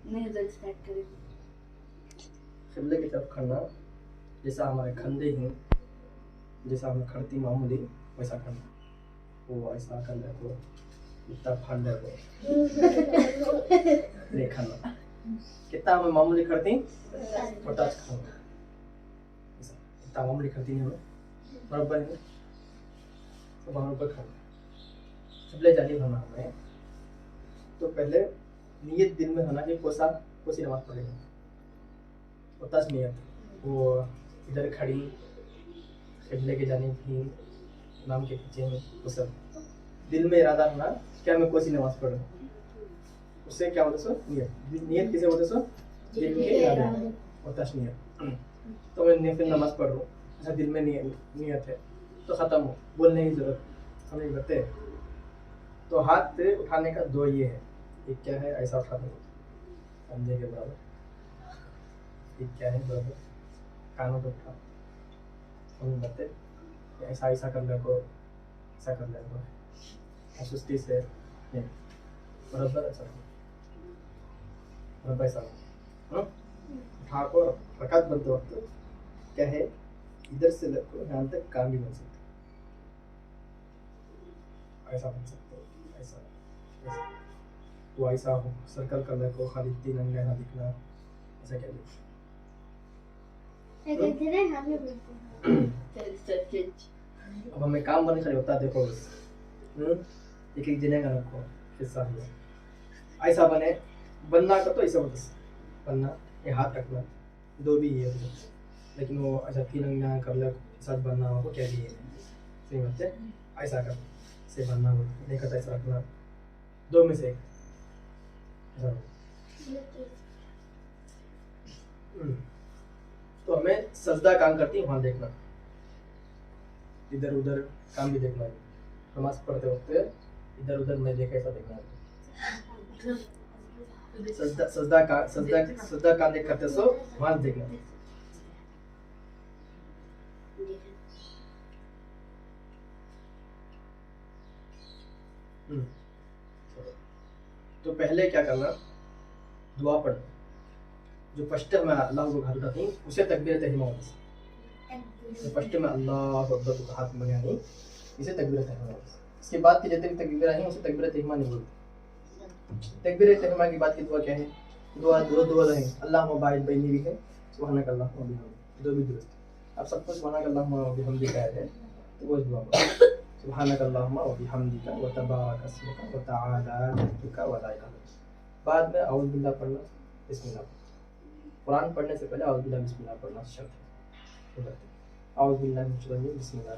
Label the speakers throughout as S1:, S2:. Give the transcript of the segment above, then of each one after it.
S1: नहीं उधर स्टार्ट करें।
S2: किबले की तरफ खड़ना, जैसा हमारे खंडे हैं, जैसा हमें खड़ती मामूली वैसा खड़ना। वो ऐसा कर ले तो इतना फंडे को नहीं खड़ना। कितना हमें मामूली खड़ती और टच खड़ना, ऐसा इतना मामूली खड़ती नहीं हमें बराबर है तो वहाँ पर खड़ना। किबले जानी होना हमें तो पहले नियत दिल में होना कि कोसी नमाज पढ़ेगा, और तस नियत वो इधर खड़ी किबले के जानिब ही इमाम के पीछे में वो सब दिल में इरादा होना क्या मैं कोसी नमाज पढ़ रहा हूँ। उससे क्या होता सो नियत, नियत किसे होता सो दिल के इरादे और तस नियत। तो मैं नफिल नमाज पढ़ रहा हूँ, अच्छा दिल में नियत है तो ख़त्म हो, बोलने की ज़रूरत हमें करते। तो हाथ उठाने का दो ये है, एक क्या है ऐसा उठा दो कंधे के बराबर, एक क्या है बराबर कानों को उठा, हम बताते ऐसा ऐसा कर ले को, ऐसा कर ले को सुस्ती से नहीं बराबर, ऐसा बराबर ऐसा उठा को रकात बनते वक्त क्या है इधर से लेकर यहाँ तक काम भी बन सकते, ऐसा बन सकते ऐसा ऐसा। तो ऐसा हो सर्कल करने को खाली 3 अंगुलियां ना दिखना, ऐसा क्या दिखना। अब हमें काम बने खाली होता देखो बस, एक एक जने का रखो किस्सा हुआ ऐसा बने बनना का तो ऐसा होता बनना, ये हाथ रखना दो भी ये होता, लेकिन वो अच्छा 3 अंगुलियां कर ले साथ बनना हो क्या भी है सही बात है। ऐसा कर से बनना हो नहीं करता, ऐसा रखना दो में से एक ऐसा। तो हमें सजदा काम करती है वहाँ देखना, इधर उधर काम भी देखना है, नमाज पढ़ते वक्त इधर उधर नहीं देखा ऐसा देखना है। सजदा काम देख करते सो वहाँ देखना। तो पहले क्या करना, दुआ पढ़ना, जो फर्स्ट में अल्लाह को हाथ उठाती उसे तकबीर तहरीमा होती है। जो फर्स्ट में अल्लाह अकबर को हाथ में नहीं इसे तकबीर तहरीमा होती है। इसके बाद की जितनी तकबीर आई उसे तकबीर तहरीमा नहीं बोलती। तकबीर तहरीमा की बात की दुआ क्या है, दुआ दो है, अल्लाह बाइद बैनी भी है, सुभानक अल्लाहुम्मा व बिहम्दिक, दो भी दुरुस्त है। अब सब कुछ सुभानक अल्लाहुम्मा व बिहम्दिक है तो वो दुआ बोलो सुभानक अल्लाहुम्मा व बिहम्दिका व तबारक अस्मुका व तआला जद्दुका व ला इलाहा। बाद में औज़ बिल्लाह पढ़ना, बिस्मिल्लाह। कुरान पढ़ने से पहले औज़ बिल्लाह बिस्मिल्लाह पढ़ना शर्त है। औज़ बिल्लाहि मिनश शैतानिर रजीम बिस्मिल्लाह।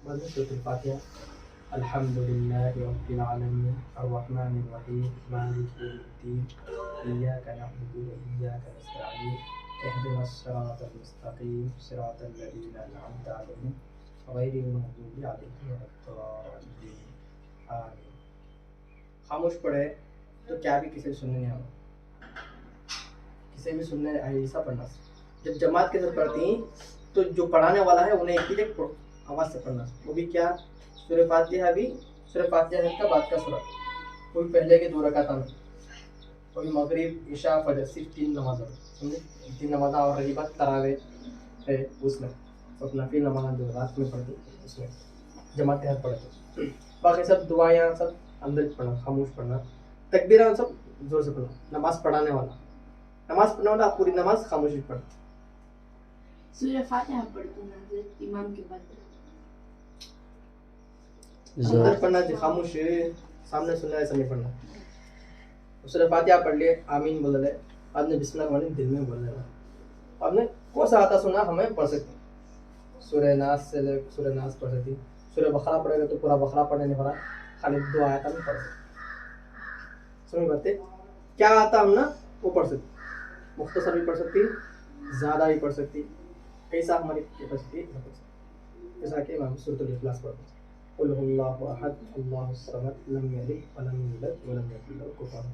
S2: बाद में सूरह फातिहा, अल्हम्दुलिल्लाहि रब्बिल आलमीन अर्रहमानिर रहीम मालिकि यौमिद्दीन इय्याका नअबुदु व इय्याका नस्तईन इहदिनस सिरातल मुस्तक़ीम सिरातल लज़ीना अनअमता अलैहिम गैरिल मग़दूबि अलैहिम वलद्दाल्लीन आमीन। खामोश पढ़े तो क्या भी किसी सुनने नहीं आना, किसी भी सुनने ऐसा पढ़ना। जब जमात के साथ पढ़ती तो जो पढ़ाने वाला है उन्हें एक ही आवाज़ से पढ़ना, वो भी क्या सूरह फातिहा भी, सूरह फातिहा का बाद का सूरा, वो भी पहले के 2 रकात में, वो भी मगरिब इशा फजर सिर्फ 3 नमाज़ समझे, 3 नमाज़ और रही बात तरावे है उसमें, तो अपना फिर नमाज जो रात में पढ़ती उसमें जमात के साथ पढ़ते। बाकी सब दुआएं सब अंदर पढ़ना, खामोश पढ़ना, तकबीरा सब जोर से पढ़ना। नमाज पढ़ाने वाला पूरी नमाज खामोशी पढ़ना।
S1: सूरह फातिहा पढ़ते हैं इमाम के बाद
S2: अंदर पढ़ना थी, खामोश सामने सुनना ऐसा नहीं पढ़ना। सूरह फातिहा पढ़ लिए, आमीन बोल ले, आपने बिस्मिल्लाह दिल में बोल लेना। आपने कौन सा आता सुना हमें पढ़ सकते, सूरह नास से सूरह नास पढ़ सकती, सूरह बकरा पढ़ेगा तो पूरा बकरा पढ़ने नहीं पड़ा, खाली 2 आयत में पढ़ सकते। समझ बातें क्या आता हम ना वो पढ़ सकते, मुख्तसर भी पढ़ सकती, ज़्यादा भी पढ़ सकती, कैसा हमारी कैपेसिटी जैसा कि हम सूरह इखलास पढ़ते हैं, कुल हुवल्लाहु अहद अल्लाहुस समद लम यलिद व लम यूलद व लम यकुल लहू कुफुवन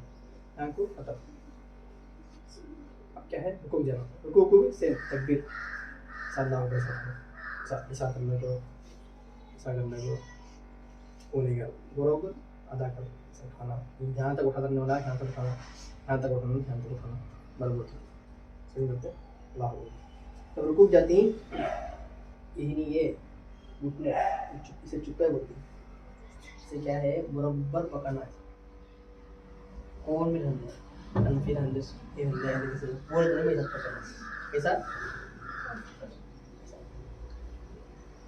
S2: अहद। को खत्म। अब क्या है रुकू जाना, रुकू से तकबीर सल्लल्लाहु अलैहि वसल्लम ऐसा करने को, ऐसा करने को वो नहीं कर बरोबर अदा कर, खाना यहाँ तक उठा करने वाला है, यहाँ तक उठाना यहाँ तक उठाना, ध्यान तक उठाना, बराबर उठाना, सही करते अल्लाह हो। तब रुकू जाती यही नहीं ये घुटने, इसे चुप्पे बोलती हैं। इसे क्या है, बराबर पकड़ना है, कौन भी रहने फिर अंदर ये हंदे अंदर से पूरे तरह में पकड़ना कैसा।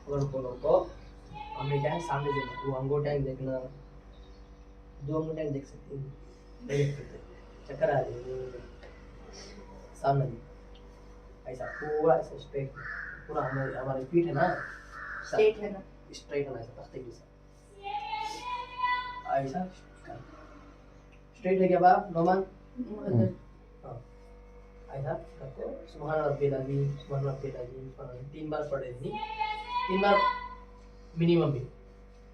S2: अगर को हमें क्या है सामने देखना, वो अंगूठा देखना, दो अंगूठा देख सकते हैं, नहीं देख सकते, चक्कर आ रही सामने ऐसा पूरा ऐसा स्ट्रेट, पूरा हमारे पीठ है ना स्ट्रेट है ना, स्ट्रेट है ना ऐसा तख्ते के साथ ऐसा स्ट्रेट है क्या बाप नोमान। ऐसा रखो, सुभान रब्बिल अज़ीम, सुभान रब्बिल अज़ीम 3 बार पढ़े, नहीं 3 बार मिनिमम भी।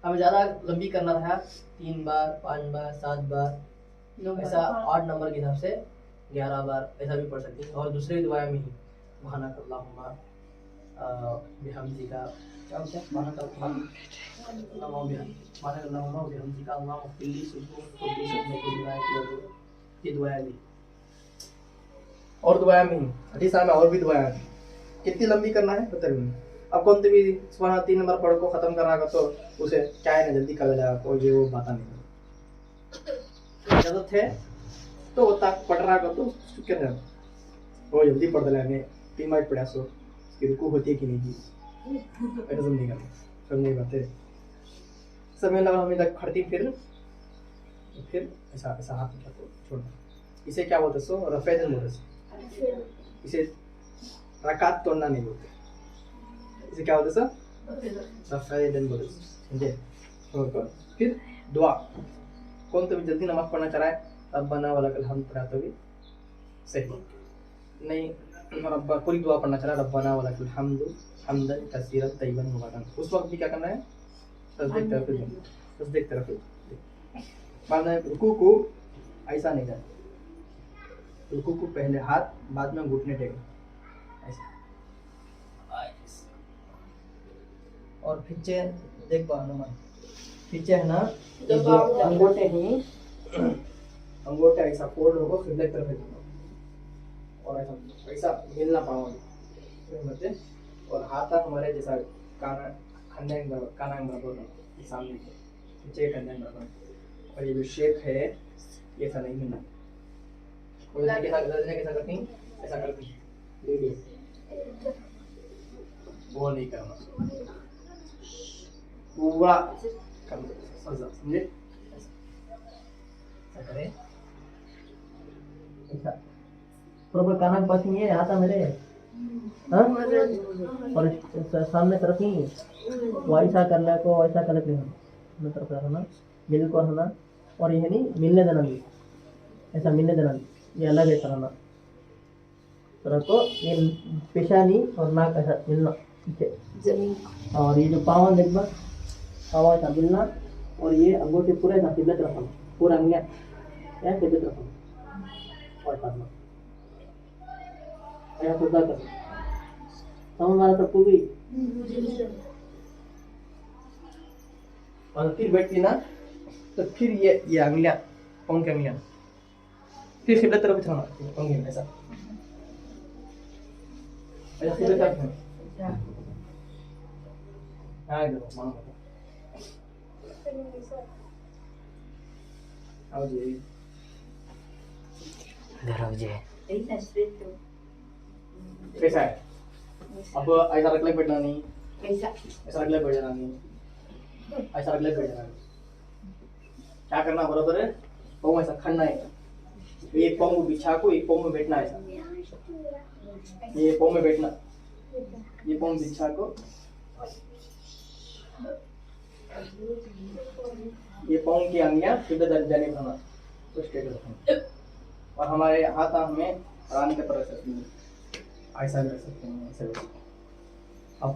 S2: हमें ज़्यादा लंबी करना था 3 बार 5 बार 7 बार ऐसा 8 नंबर के हिसाब से 11 बार ऐसा भी पढ़ सकते हैं। और दूसरे दुआ में ही सुभानक अल्लाहुम्मा बिहम्दिका क्या होता है, सुभानक अल्लाहुम्मा बिहम्दिका अल्लाहुम्मा फिल्ली सुबह को दूसरे को ये दुआ भी। और दुआ में ही हदीस में और भी दुआ है, कितनी लंबी करना है पता नहीं। अब कौन भी सुबह 3 नंबर पढ़ को खत्म करना का तो उसे क्या है ना जल्दी कर जाएगा, कोई ये वो बात नहीं इजाजत है तो होता पढ़ रहा का तो क्या है वो जल्दी पढ़ लेंगे 3 बार पढ़ा सो कि रुकू होती है कि नहीं की ऐसा सब नहीं करना, सब नहीं बातें समय लगा हमें तक खड़ती, फिर ऐसा ऐसा हाथ को छोड़ना, इसे क्या बोलते सो रफ़ेदन बोलते, इसे रकात तोड़ना नहीं बोलते, इसे क्या बोलते सर रफ़ेदन बोलते, समझे। फिर दुआ, कौन तो भी जल्दी नमाज पढ़ना चाह रहा है रब्बना वलकल हम्द पढ़ा तो भी सही नहीं, रब्बा पूरी दुआ पढ़ना चाह रहा है रब्बना वलकल हम्द हम्दन कसीरन तय्यबन मुबारकन, उस वक्त भी क्या करना है तस्दीक तरफ बाद में रुकू को ऐसा नहीं जाए, रुकू को पहले हाथ बाद में घुटने टेकना ऐसा। और पीछे देख पाना, पीछे है ना अंगूठे ही अंगूठे ऐसा फोल्ड होगा किबला की तरफ देखना और ऐसा ऐसा मिलना पाओगे, और हाथ हमारे जैसा काना बराबर सामने पीछे कंधे बराबर, और ये जो शेप है ये ऐसा नहीं मिलना, कैसा करती ऐसा करती वो नहीं करना, पूरा समझे ऐसा करें, ऐसा प्रॉपर काना के पास ही है आता मेरे हाँ, और सामने तरफ ही वो ऐसा करने को ऐसा करने के लिए तरफ रहना बिल्कुल है ना, और ये नहीं मिलने देना भी, ऐसा मिलने देना भी, ये अलग है करना तरह को, ये पेशानी और नाक ऐसा मिलना पीछे, और ये जो पावन देखना पावा ऐसा मिलना, और ये अंगूठे पूरे ऐसा किबला तरफ रखना, पूरा अंगूठा क्या किबला तरफ रखना और करना ऐसा खुदा करना, समझ मारा सबको भी। और फिर बैठती ना तो फिर ये अंगलियां पाँव की अंगलियां फिर किबला तरफ उठाना, पाँव की ऐसा ऐसा किबला तरफ हाँ इधर मानो आओ जी
S3: इधर आओ जी।
S2: कैसा है, अब ऐसा रख ले बैठना नहीं, ऐसा रख ले बैठ जाना नहीं, ऐसा रख ले बैठ जाना नहीं, क्या करना बराबर है, पाँव ऐसा खड़ना है, एक पाँव को बिछा को एक पाँव में बैठना है, ऐसा ये पाँव में बैठना, ये पाँव बिछा को ये पाँव की अंगलियां सीधे जाने खाना तो स्ट्रेट रखना, और हमारे हाथ हमें आराम के तरह सकते हैं, ऐसा कर सकते हैं ऐसे। अब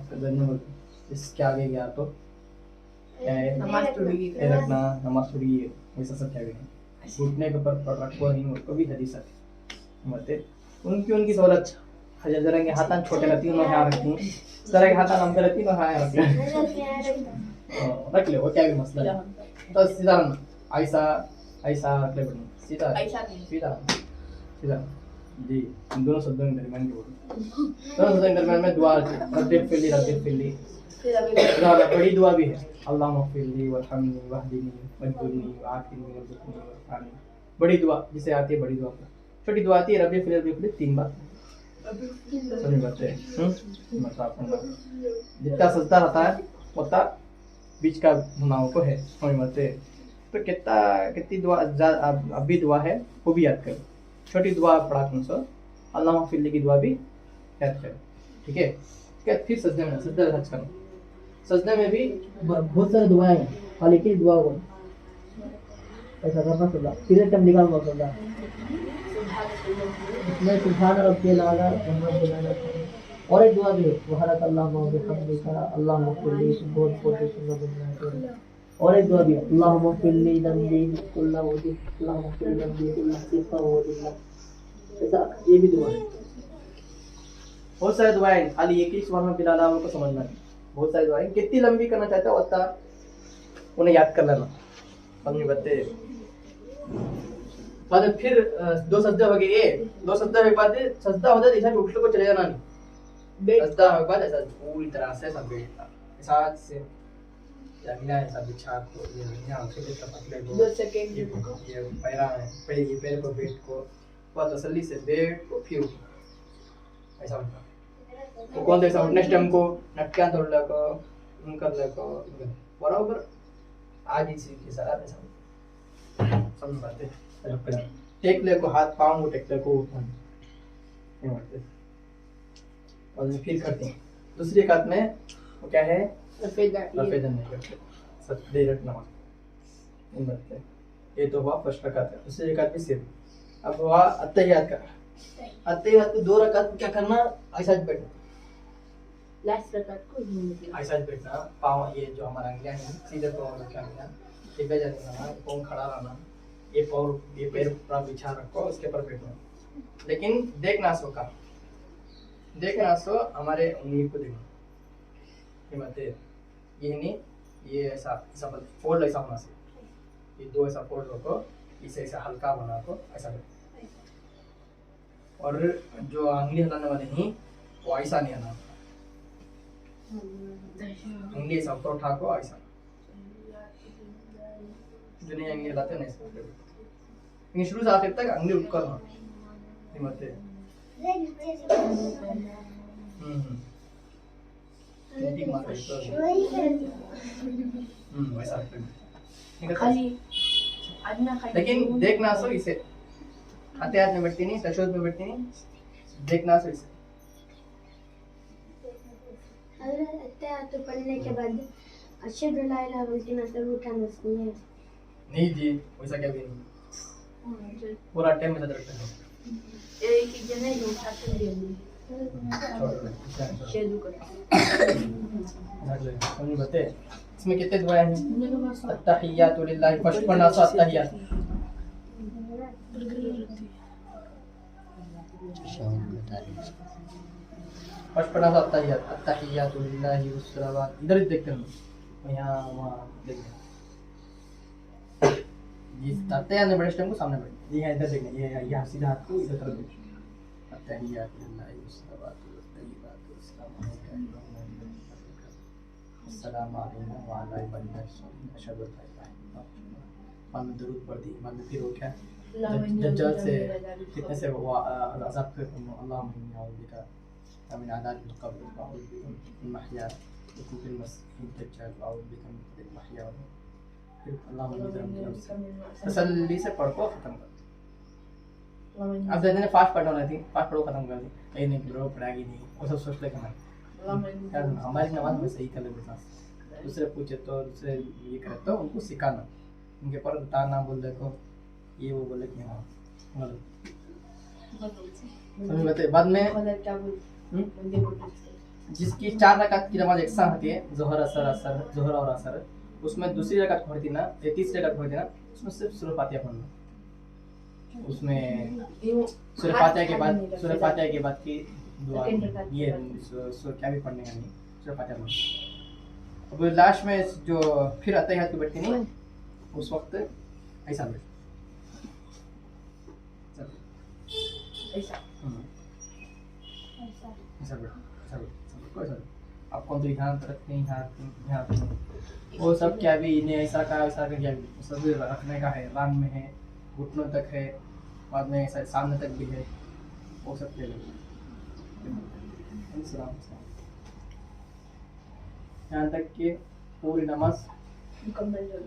S2: इसके आगे गया तो क्या है नमाज टूटेगी रखना, नमाज टूटेगी ऐसा सब क्या करें, घुटने के ऊपर रखो नहीं उसको भी हदीस है मते उनकी सहूलत हजर जरा के हाथ छोटे रहती हैं यहाँ रखती हैं, जरा के हाथ नाम पे रहती है हाँ रख ले वो क्या भी मसला है, तो सीधा ऐसा ऐसा रख ले सीधा सीधा सीधा जी, इन दोनों शब्दों के दरमियान की बोलो। दोनों शब्दों के दरमियान में दुआ रब्बिल फिरली बड़ी दुआ भी है, अल्लाहुम्मा फिरली वरहमनी वहदिनी वजबुरनी वआफिनी वरज़ुक़नी वरफ़अनी। बड़ी दुआ जिसे आती है बड़ी दुआ। छोटी दुआ आती है रब्बिल फिरली 3 बार। समझ बात है? मतलब जितना सजदा रहता है उतना बीच का गुनाहों को है। समझ बात है? तो कितनी दुआ अब भी दुआ है वो भी याद करें। छोटी दुआ पढ़ा कौन सा अल्लाहुम्मा फिरली की दुआ भी याद करें। ठीक है? क्या फिर सजदे में सजदा हज करना। सजदे में भी बहुत सारी दुआएं हैं, खाली एक ही दुआ हो ऐसा करना सजदा सीधे टाइम निकालना सजदा इसमें सुभान रब्बियल आला और एक दुआ भी है सुभानक अल्लाहुम्मा व बिहम्दिका अल्लाहुम्मा फिरली बहुत सुन्नत। और एक दुआ भी है अल्लाहुम्मा फिरली ज़ंबी कुल्लहु अल्लाहुम्मा फिरली ज़ंबी कुल्लहु सिफ़ा व दिल्ला। ऐसा ये भी दुआ है। बहुत सारी दुआएं, खाली एक ही सुभान रब्बिल आला को समझना है। बहुत सारी दुआएं कितनी लंबी करना चाहता हो उतना उन्हें याद कर लेना। समझ बते बाद फिर 2 सजदे हो गए। ये 2 सजदे के बाद सजदा हो जाए ऐसा उठ को चले जाना नहीं। सजदा के बाद ऐसा पूरी तरह से सब बैठना ऐसा से जमीना ऐसा बिछा को ये आंखें के पकड़े को
S1: 2 सेकंड
S2: ये पैरा है पे ये पैर को बैठ को बहुत तसल्ली से बैठ को फिर ऐसा होता तो कौन ऐसा नेक्स्ट टाइम को नटका तोड़ लगा उनकर लगा बराबर आज इसी के साथ ऐसा समझ बात है। टेक ले को हाथ पाँव को टेक ले को ये बात और फिर करते हैं दूसरी कात में वो क्या है रफ़ेदन नहीं करते सब डायरेक्ट नमाज इन बात है। ये तो हुआ फर्स्ट रकात है। दूसरी रकात भी सिर्फ अब हुआ अत्तहियात का। अत्तहियात को 2 रकात क्या करना ऐसा बैठना
S1: लास्ट रकात को
S2: ऐसा बैठना पाँव ये जो हमारा अंगलियां हैं सीधे पाँव रखा है टिपे जाना पाँव खड़ा रहना ये पैर पूरा बिछा रखो उसके ऊपर बैठना। लेकिन देखना सो का देखना सो हमारे उंगली को देखना ये बात है। ये नहीं ये ऐसा ऐसा फोल्ड ऐसा होना चाहिए। ये 2 ऐसा फोल्ड रखो इसे ऐसा हल्का बना को ऐसा और जो अंगली हिलाने वाले नहीं वो ऐसा नहीं आना अंगली ऐसा ऊपर उठा को ऐसा जो नहीं अंगली हिलाते नहीं लेकिन शुरू से आखिर तक अंगली उठ करना हिम्मत है। वैसा लेकिन देखना सो इसे अत्तहियात में बैठती नहीं तशहुद में बैठती नहीं देखना सो इसे
S1: अत्तहियात पढ़ने के बाद अशहदु ला इलाहा इल्लल्लाह तब उठाना चाहिए
S2: नहीं जी वैसा क्या भी नहीं पूरा टाइम में रखते हैं
S1: एक ही जने जो उठाते हैं शेदू करते
S2: हैं बते इसमें कितने दुआएं हैं अत्तहियातु लिल्लाह फर्स्ट पढ़ना सा अत्तहियात फर्स्ट पढ़ना सा अत्तहियातु लिल्लाह वस्सलावात इधर देखते हैं यहाँ वहाँ देखते जिस अत्तहियात में बड़े स्टेम को सामने बैठ ये इधर देखना ये यहाँ सीधा हाथ को इधर तरफ देखना अत्तहियातु लिल्लाह वस्सलावात वत्तय्यिबात अस्सलामु अलैना व अला इबादिल्लाह अशहदु अन ला इलाहा इल्लल्लाह बाद में दुरूद पढ़ दी बाद में फिर वो क्या दज्जाल से कितने से वो अज़ाब के अल्लाहुम्मा इन्नी अऊज़ु बिका मिन अज़ाबिल क़ब्र व अऊज़ु बिका मिन महया व फ़ितनतिल मसीहिद दज्जाल व अऊज़ु बिका मिन फ़ितनतिल महया फिर अल्लाहुम्मा तसल्ली से पढ़ को खत्म कर। अब जैसे फास्ट पढ़ना रहती फास्ट पढ़ो खत्म कर दी कहीं नहीं ब्रो पढ़ाएगी नहीं वो सब सोच ले करना हमारी नमाज में सही कर ले बेटा दूसरे पूछे तो दूसरे ये करे तो उनको सिखाना उनके पर बताना बोल देखो ये वो बोले कि हाँ समझ बते बाद में जिसकी 4 रकात की नमाज एक साथ होती है ज़ोहर और असर उसमें दूसरी रकात पढ़ती ना या तीसरी रकात पढ़ती ना उसमें सिर्फ सूरह फातिहा पढ़ना उसमें सूरह फातिहा के बाद की दुआ ये क्या भी पढ़ने का नहीं सूरह फातिहा पढ़ना। अब लास्ट में जो फिर अत्तहियात की बैठती नहीं उस वक्त ऐसा बैठ
S1: ऐसा
S2: हम्म,
S1: ऐसा
S2: ऐसा बैठो, ऐसा बैठो, ऐसा बैठो, ऐसा बैठो। आप कौन तो ध्यान रखते हैं, यहाँ पे वो सब क्या भी इन्हें ऐसा का क्या भी वो सब भी रखने का है, रान में है, घुटनों तक है, बाद में ऐसा सामने तक भी है, वो सब के लिए सलाम सलाम। यहाँ तक कि पूरी नमाज
S1: मुकम्मल जो